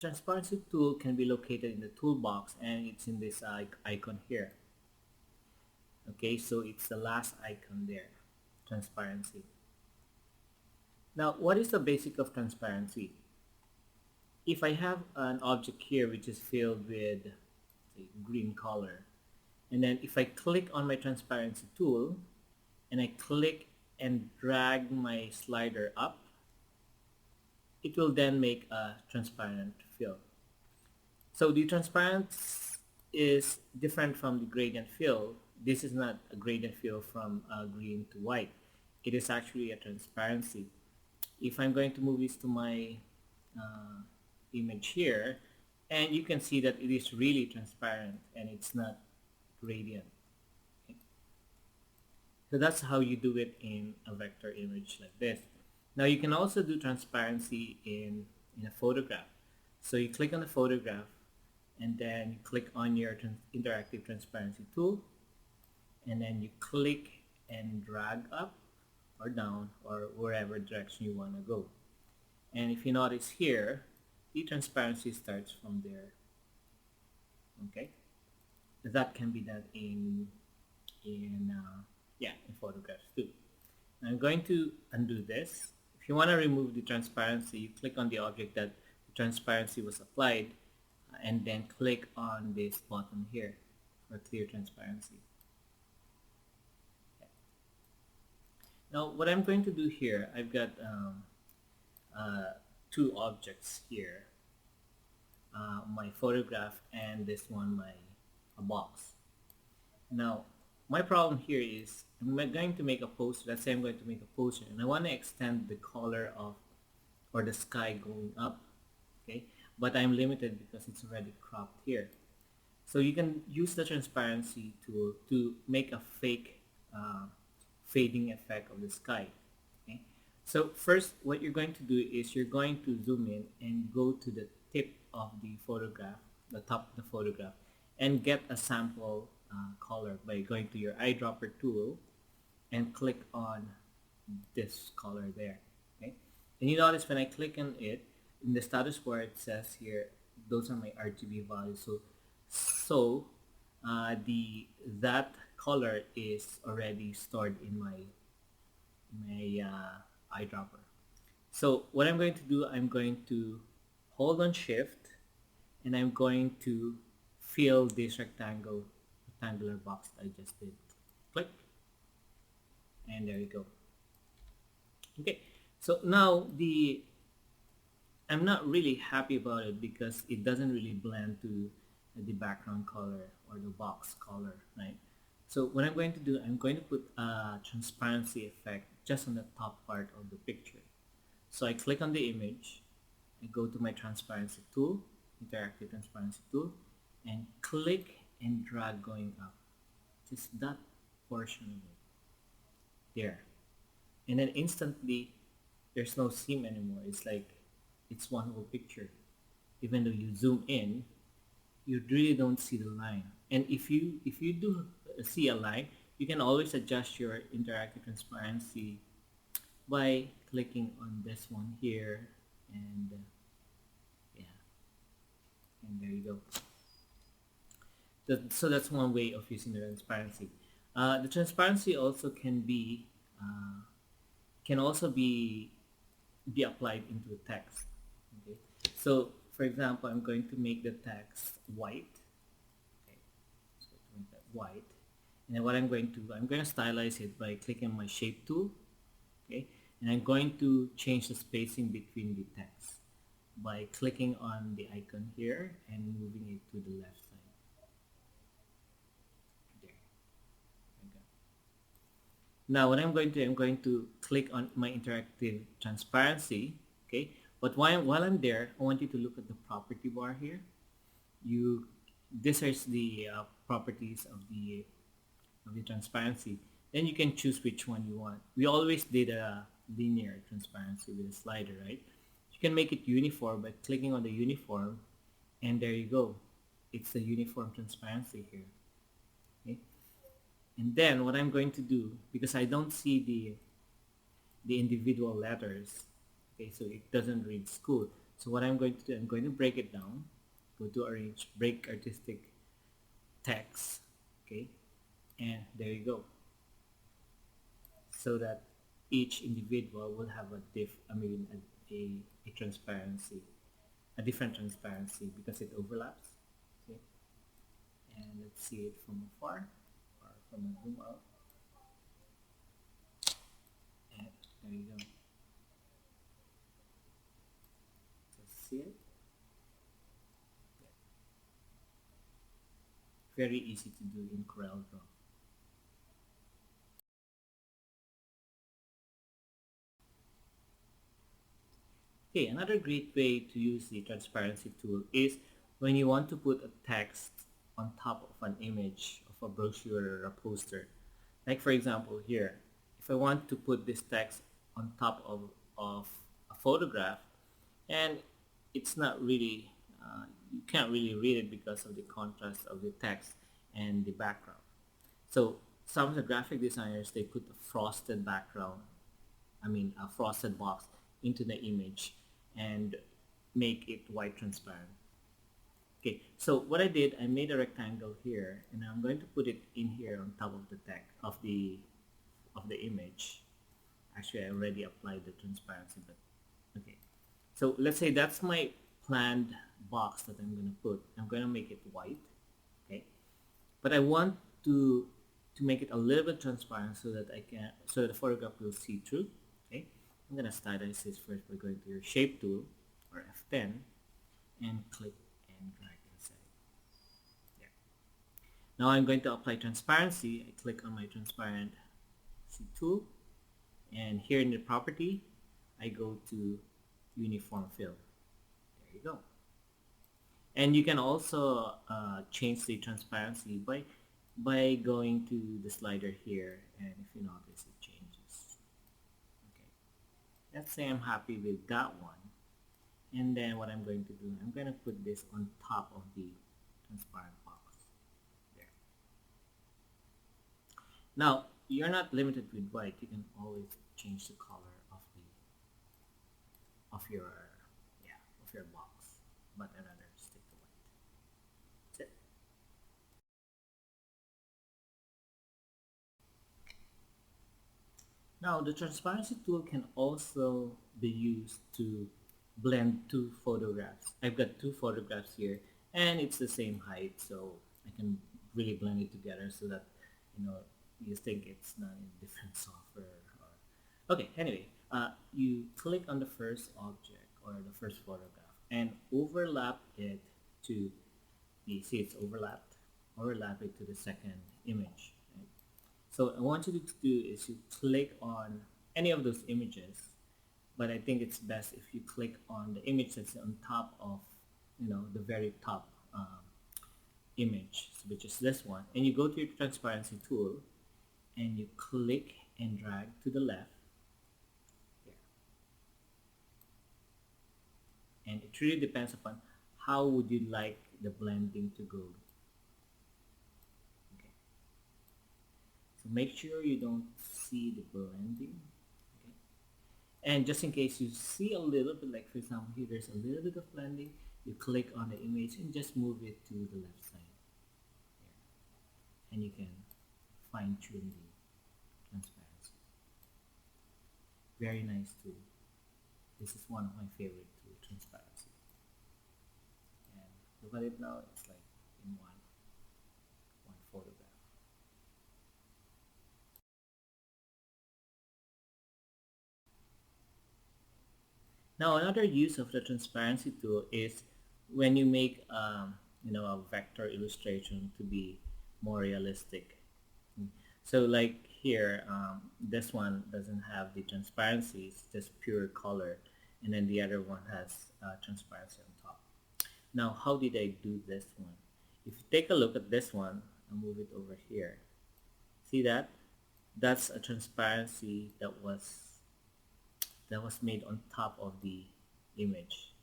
Transparency tool can be located in the toolbox, and it's in this icon here. Okay, so it's the last icon there, transparency. Now, what is the basic of transparency? If I have an object here which is filled with, say, green color, and then if I click on my transparency tool and I click and drag my slider up, it will then make a transparent fill. So the transparent is different from the gradient fill. This is not a gradient fill from green to white. It is actually a transparency. If I'm going to move this to my uh, image here, and you can see that it is really transparent and it's not gradient. Okay. So that's how you do it in a vector image like this. Now you can also do transparency in a photograph. So you click on the photograph and then you click on your interactive transparency tool, and then you click and drag up or down or wherever direction you want to go. And if you notice here, the transparency starts from there. Okay, that can be done in photographs too. I'm going to undo this. If you want to remove the transparency, you click on the object that the transparency was applied, and then click on this button here for clear transparency. Okay. Now what I'm going to do here, I've got two objects here, my photograph and this one, my a box. Now my problem here is I'm going to make a poster. Let's say I'm going to make a poster and I want to extend the color of or the sky going up, okay, but I'm limited because it's already cropped here. So you can use the transparency tool to make a fake fading effect of the sky. Okay, so first what you're going to do is you're going to zoom in and go to the tip of the photograph, the top of the photograph, and get a sample color by going to your eyedropper tool and click on this color there. Okay, and you notice when I click on it, in the status bar it says here those are my RGB values. So the that color is already stored in my eyedropper. So what I'm going to do, I'm going to hold on shift and I'm going to fill this rectangular box that I just did. Click, and there you go. Okay, so now I'm not really happy about it because it doesn't really blend to the background color or the box color, right? So what I'm going to do, I'm going to put a transparency effect just on the top part of the picture. So I click on the image, I go to my transparency tool, interactive transparency tool, and click and drag going up. Just that portion of it. There. And then instantly, there's no seam anymore. It's like, it's one whole picture. Even though you zoom in, you really don't see the line. And if you do see a line, you can always adjust your interactive transparency by clicking on this one here, and yeah, and there you go. So that's one way of using the transparency. The transparency also can also be applied into text. Okay, so for example, I'm going to make the text white. Okay, so to make that white, and then what I'm going to do, I'm going to stylize it by clicking my shape tool. Okay, and I'm going to change the spacing between the text by clicking on the icon here and moving it to the left side. There. Okay. Now what I'm going to click on my interactive transparency. Okay, but while I'm there, I want you to look at the property bar here. This is the properties of the transparency. Then you can choose which one you want. We always did a linear transparency with a slider, right? You can make it uniform by clicking on the uniform, and there you go. It's the uniform transparency here. Okay? And then what I'm going to do, because I don't see the individual letters, okay, so it doesn't read school. So what I'm going to do, I'm going to break it down. Go to arrange, break artistic text. Okay, and there you go. So that each individual will have a a transparency, a different transparency because it overlaps. Okay, and let's see it from afar or from a zoom out. And there you go. Just see it. Very easy to do in CorelDraw. Okay, another great way to use the transparency tool is when you want to put a text on top of an image of a brochure or a poster. Like for example here, if I want to put this text on top of a photograph, and it's not really, you can't really read it because of the contrast of the text and the background. So some of the graphic designers, they put a frosted background, a frosted box into the image and make it white transparent. Okay, so what I did, I made a rectangle here and I'm going to put it in here on top of the text of the image. Actually, I already applied the transparency, but okay. So let's say that's my planned box that I'm going to put. I'm going to make it white, okay? But I want to make it a little bit transparent so that the photograph will see through. Okay, I'm gonna stylize this first by going to your shape tool or F10 and click and drag inside. There. Now I'm going to apply transparency. I click on my transparency tool, and here in the property, I go to uniform fill. There you go. And you can also change the transparency by going to the slider here, and if you notice, it changes. Okay, let's say I'm happy with that one, and then what I'm going to do, I'm going to put this on top of the transparent box there. Now you're not limited with white. You can always change the color of your of your box, but I rather stick to white. That's it. Now the transparency tool can also be used to blend two photographs. I've got two photographs here and it's the same height, so I can really blend it together so that you think it's not in different software. Okay, anyway, you click on the first object or the first photograph and overlap it to the, see it's overlap it to the second image. Right? So I want you to do is you click on any of those images, but I think it's best if you click on the image that's on top of, the very top image, which is this one, and you go to your transparency tool and you click and drag to the left here. And it really depends upon how would you like the blending to go. Okay, so make sure you don't see the blending. Okay, and just in case you see a little bit, like for example here there's a little bit of blending, you click on the image and just move it to the left side here. And you can fine-tune the transparency. Very nice tool. This is one of my favorite tools, transparency. And look at it now, it's like in one photograph. Now another use of the transparency tool is when you make a vector illustration to be more realistic. So like here, this one doesn't have the transparency, it's just pure color, and then the other one has transparency on top. Now how did I do this one? If you take a look at this one, I'll move it over here. See that? That's a transparency that was made on top of the image.